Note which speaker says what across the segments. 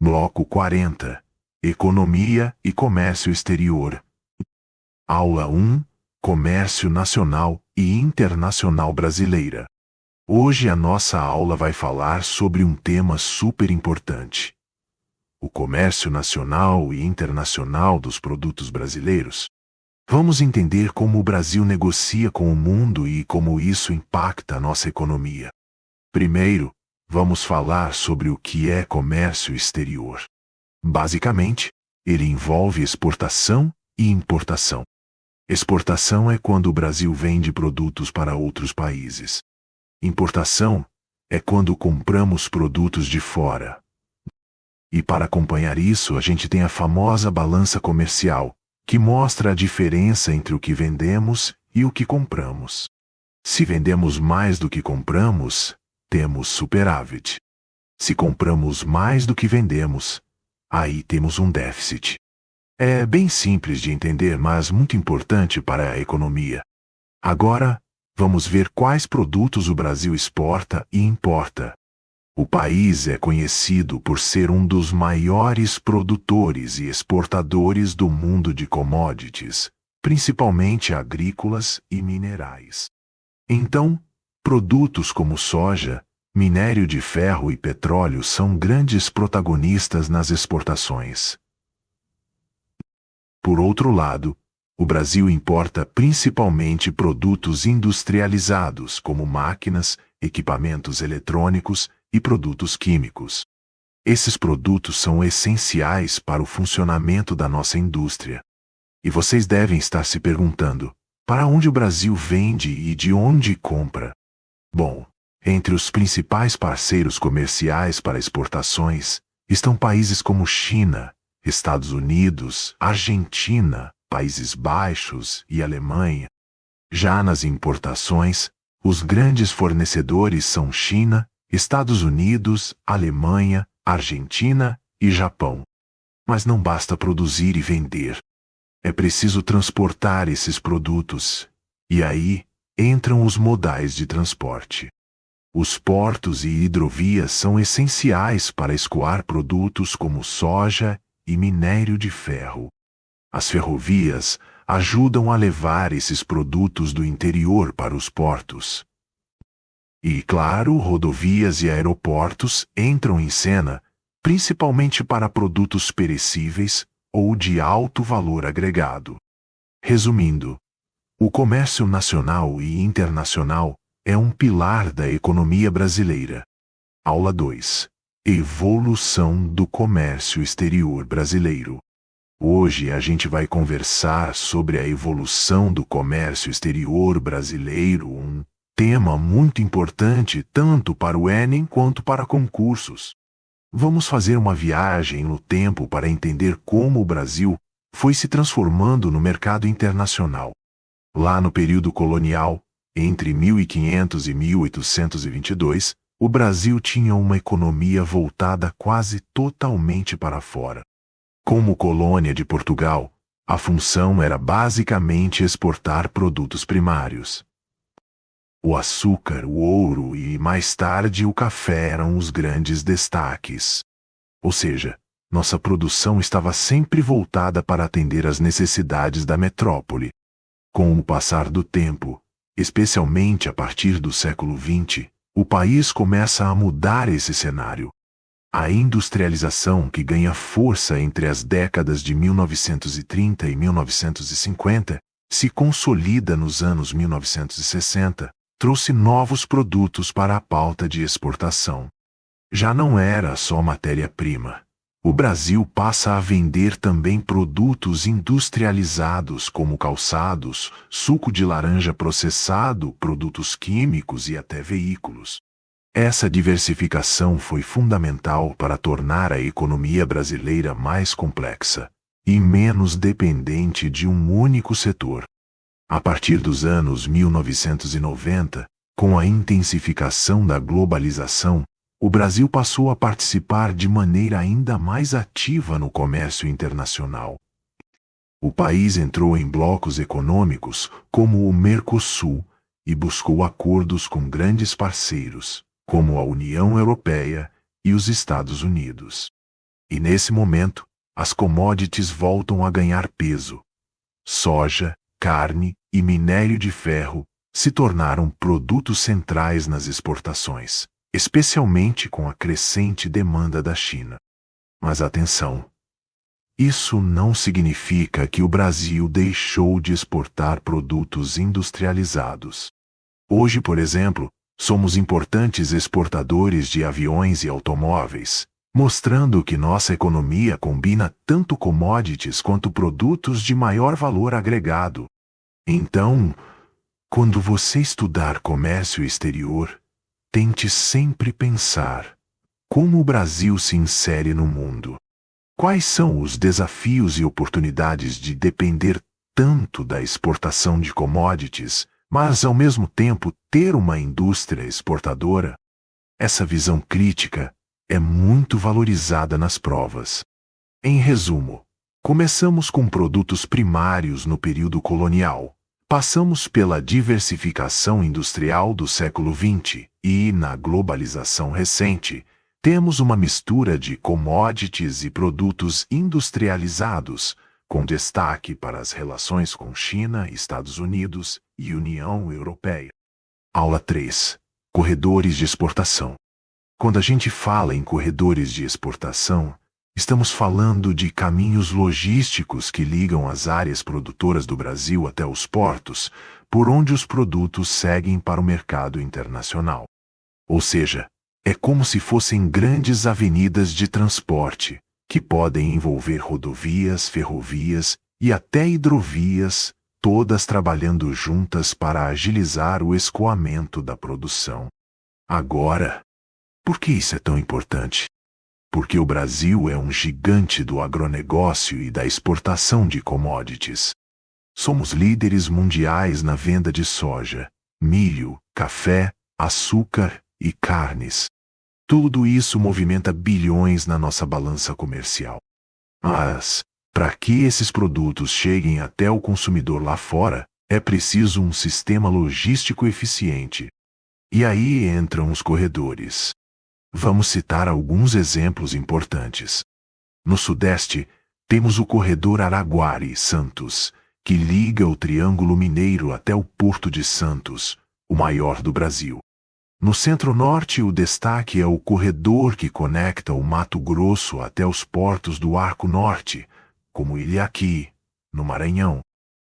Speaker 1: Bloco 40. Economia e Comércio Exterior. Aula 1. Comércio Nacional e Internacional Brasileira. Hoje a nossa aula vai falar sobre um tema super importante: o comércio nacional e internacional dos produtos brasileiros. Vamos entender como o Brasil negocia com o mundo e como isso impacta a nossa economia. Primeiro, vamos falar sobre o que é comércio exterior. Basicamente, ele envolve exportação e importação. Exportação é quando o Brasil vende produtos para outros países. Importação é quando compramos produtos de fora. E para acompanhar isso, a gente tem a famosa balança comercial, que mostra a diferença entre o que vendemos e o que compramos. Se vendemos mais do que compramos, temos superávit. Se compramos mais do que vendemos, aí temos um déficit. É bem simples de entender, mas muito importante para a economia. Agora, vamos ver quais produtos o Brasil exporta e importa. O país é conhecido por ser um dos maiores produtores e exportadores do mundo de commodities, principalmente agrícolas e minerais. Então, produtos como soja, minério de ferro e petróleo são grandes protagonistas nas exportações. Por outro lado, o Brasil importa principalmente produtos industrializados, como máquinas, equipamentos eletrônicos e produtos químicos. Esses produtos são essenciais para o funcionamento da nossa indústria. E vocês devem estar se perguntando: para onde o Brasil vende e de onde compra? Bom, entre os principais parceiros comerciais para exportações estão países como China, Estados Unidos, Argentina, Países Baixos e Alemanha. Já nas importações, os grandes fornecedores são China, Estados Unidos, Alemanha, Argentina e Japão. Mas não basta produzir e vender. É preciso transportar esses produtos. E aí entram os modais de transporte. Os portos e hidrovias são essenciais para escoar produtos como soja e minério de ferro. As ferrovias ajudam a levar esses produtos do interior para os portos. E, claro, rodovias e aeroportos entram em cena, principalmente para produtos perecíveis ou de alto valor agregado. Resumindo, o comércio nacional e internacional é um pilar da economia brasileira. Aula 2. Evolução do comércio exterior brasileiro. Hoje a gente vai conversar sobre a evolução do comércio exterior brasileiro, um tema muito importante tanto para o Enem quanto para concursos. Vamos fazer uma viagem no tempo para entender como o Brasil foi se transformando no mercado internacional. Lá no período colonial, entre 1500 e 1822, o Brasil tinha uma economia voltada quase totalmente para fora. Como colônia de Portugal, a função era basicamente exportar produtos primários. O açúcar, o ouro e, mais tarde, o café eram os grandes destaques. Ou seja, nossa produção estava sempre voltada para atender às necessidades da metrópole. Com o passar do tempo, especialmente a partir do século XX, o país começa a mudar esse cenário. A industrialização, que ganha força entre as décadas de 1930 e 1950, se consolida nos anos 1960, trouxe novos produtos para a pauta de exportação. Já não era só matéria-prima. O Brasil passa a vender também produtos industrializados como calçados, suco de laranja processado, produtos químicos e até veículos. Essa diversificação foi fundamental para tornar a economia brasileira mais complexa e menos dependente de um único setor. A partir dos anos 1990, com a intensificação da globalização, o Brasil passou a participar de maneira ainda mais ativa no comércio internacional. O país entrou em blocos econômicos como o Mercosul e buscou acordos com grandes parceiros, como a União Europeia e os Estados Unidos. E nesse momento, as commodities voltam a ganhar peso. Soja, carne e minério de ferro se tornaram produtos centrais nas exportações, especialmente com a crescente demanda da China. Mas atenção! Isso não significa que o Brasil deixou de exportar produtos industrializados. Hoje, por exemplo, somos importantes exportadores de aviões e automóveis, mostrando que nossa economia combina tanto commodities quanto produtos de maior valor agregado. Então, quando você estudar comércio exterior, tente sempre pensar: como o Brasil se insere no mundo? Quais são os desafios e oportunidades de depender tanto da exportação de commodities, mas ao mesmo tempo ter uma indústria exportadora? Essa visão crítica é muito valorizada nas provas. Em resumo, começamos com produtos primários no período colonial, passamos pela diversificação industrial do século XX e, na globalização recente, temos uma mistura de commodities e produtos industrializados, com destaque para as relações com China, Estados Unidos e União Europeia. Aula 3. Corredores de exportação. Quando a gente fala em corredores de exportação, estamos falando de caminhos logísticos que ligam as áreas produtoras do Brasil até os portos, por onde os produtos seguem para o mercado internacional. Ou seja, é como se fossem grandes avenidas de transporte, que podem envolver rodovias, ferrovias e até hidrovias, todas trabalhando juntas para agilizar o escoamento da produção. Agora, por que isso é tão importante? Porque o Brasil é um gigante do agronegócio e da exportação de commodities. Somos líderes mundiais na venda de soja, milho, café, açúcar e carnes. Tudo isso movimenta bilhões na nossa balança comercial. Mas, para que esses produtos cheguem até o consumidor lá fora, é preciso um sistema logístico eficiente. E aí entram os corredores. Vamos citar alguns exemplos importantes. No Sudeste, temos o corredor Araguari-Santos, que liga o Triângulo Mineiro até o Porto de Santos, o maior do Brasil. No Centro-Norte, o destaque é o corredor que conecta o Mato Grosso até os portos do Arco Norte, como Ilhaqui, no Maranhão.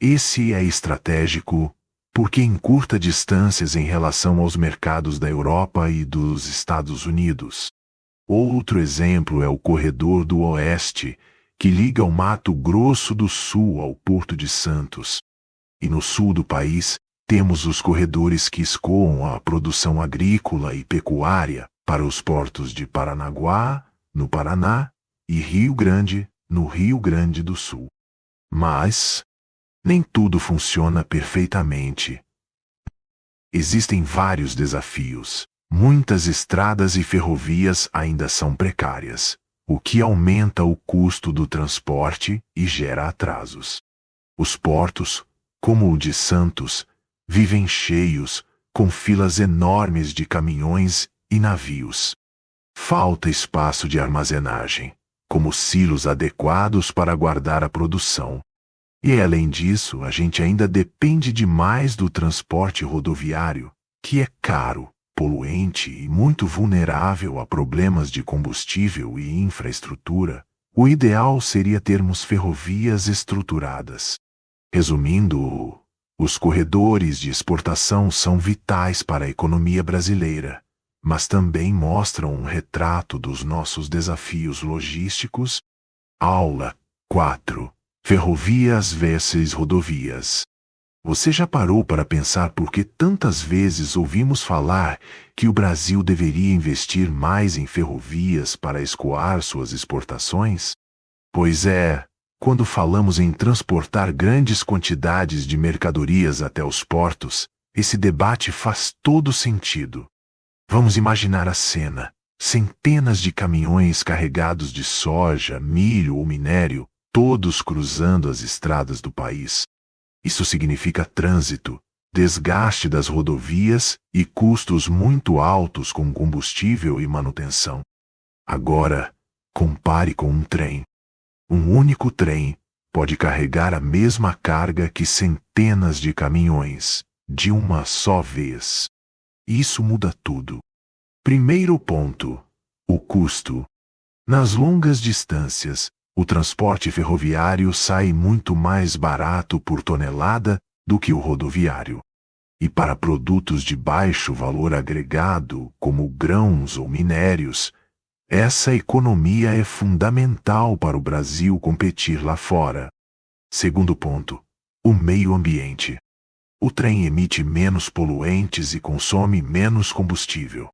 Speaker 1: Esse é estratégico porque encurta distâncias em relação aos mercados da Europa e dos Estados Unidos. Outro exemplo é o corredor do Oeste, que liga o Mato Grosso do Sul ao Porto de Santos. E no sul do país, temos os corredores que escoam a produção agrícola e pecuária para os portos de Paranaguá, no Paraná, e Rio Grande, no Rio Grande do Sul. Mas nem tudo funciona perfeitamente. Existem vários desafios. Muitas estradas e ferrovias ainda são precárias, o que aumenta o custo do transporte e gera atrasos. Os portos, como o de Santos, vivem cheios, com filas enormes de caminhões e navios. Falta espaço de armazenagem, como silos adequados para guardar a produção. E além disso, a gente ainda depende demais do transporte rodoviário, que é caro, poluente e muito vulnerável a problemas de combustível e infraestrutura. O ideal seria termos ferrovias estruturadas. Resumindo, os corredores de exportação são vitais para a economia brasileira, mas também mostram um retrato dos nossos desafios logísticos. Aula 4. Ferrovias versus rodovias. Você já parou para pensar por que tantas vezes ouvimos falar que o Brasil deveria investir mais em ferrovias para escoar suas exportações? Pois é, quando falamos em transportar grandes quantidades de mercadorias até os portos, esse debate faz todo sentido. Vamos imaginar a cena: centenas de caminhões carregados de soja, milho ou minério, todos cruzando as estradas do país. Isso significa trânsito, desgaste das rodovias e custos muito altos com combustível e manutenção. Agora, Compare com um trem. Um único trem pode carregar a mesma carga que centenas de caminhões, de uma só vez. Isso muda tudo. Primeiro ponto: o custo. Nas longas distâncias, o transporte ferroviário sai muito mais barato por tonelada do que o rodoviário. E para produtos de baixo valor agregado, como grãos ou minérios, essa economia é fundamental para o Brasil competir lá fora. Segundo ponto: o meio ambiente. O trem emite menos poluentes e consome menos combustível.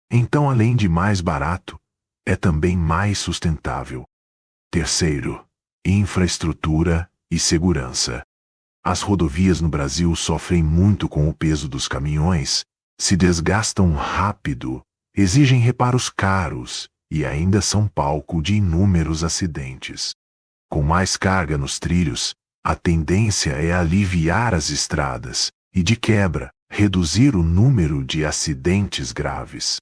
Speaker 1: Então, além de mais barato, é também mais sustentável. Terceiro: infraestrutura e segurança. As rodovias no Brasil sofrem muito com o peso dos caminhões, se desgastam rápido, exigem reparos caros e ainda são palco de inúmeros acidentes. Com mais carga nos trilhos, a tendência é aliviar as estradas e, de quebra, reduzir o número de acidentes graves.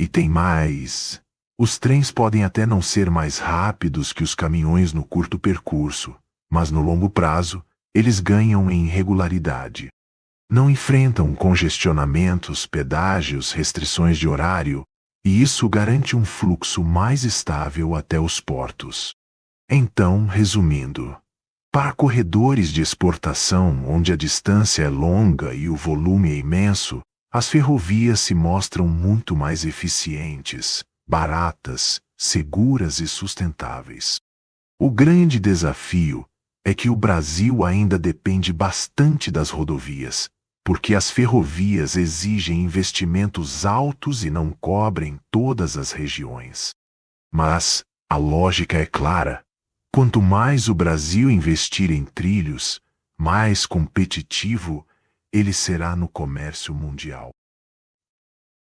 Speaker 1: E tem mais: os trens podem até não ser mais rápidos que os caminhões no curto percurso, mas no longo prazo, eles ganham em regularidade. Não enfrentam congestionamentos, pedágios, restrições de horário, e isso garante um fluxo mais estável até os portos. Então, resumindo, para corredores de exportação onde a distância é longa e o volume é imenso, as ferrovias se mostram muito mais eficientes, baratas, seguras e sustentáveis. O grande desafio é que o Brasil ainda depende bastante das rodovias, porque as ferrovias exigem investimentos altos e não cobrem todas as regiões. Mas a lógica é clara: quanto mais o Brasil investir em trilhos, mais competitivo ele será no comércio mundial.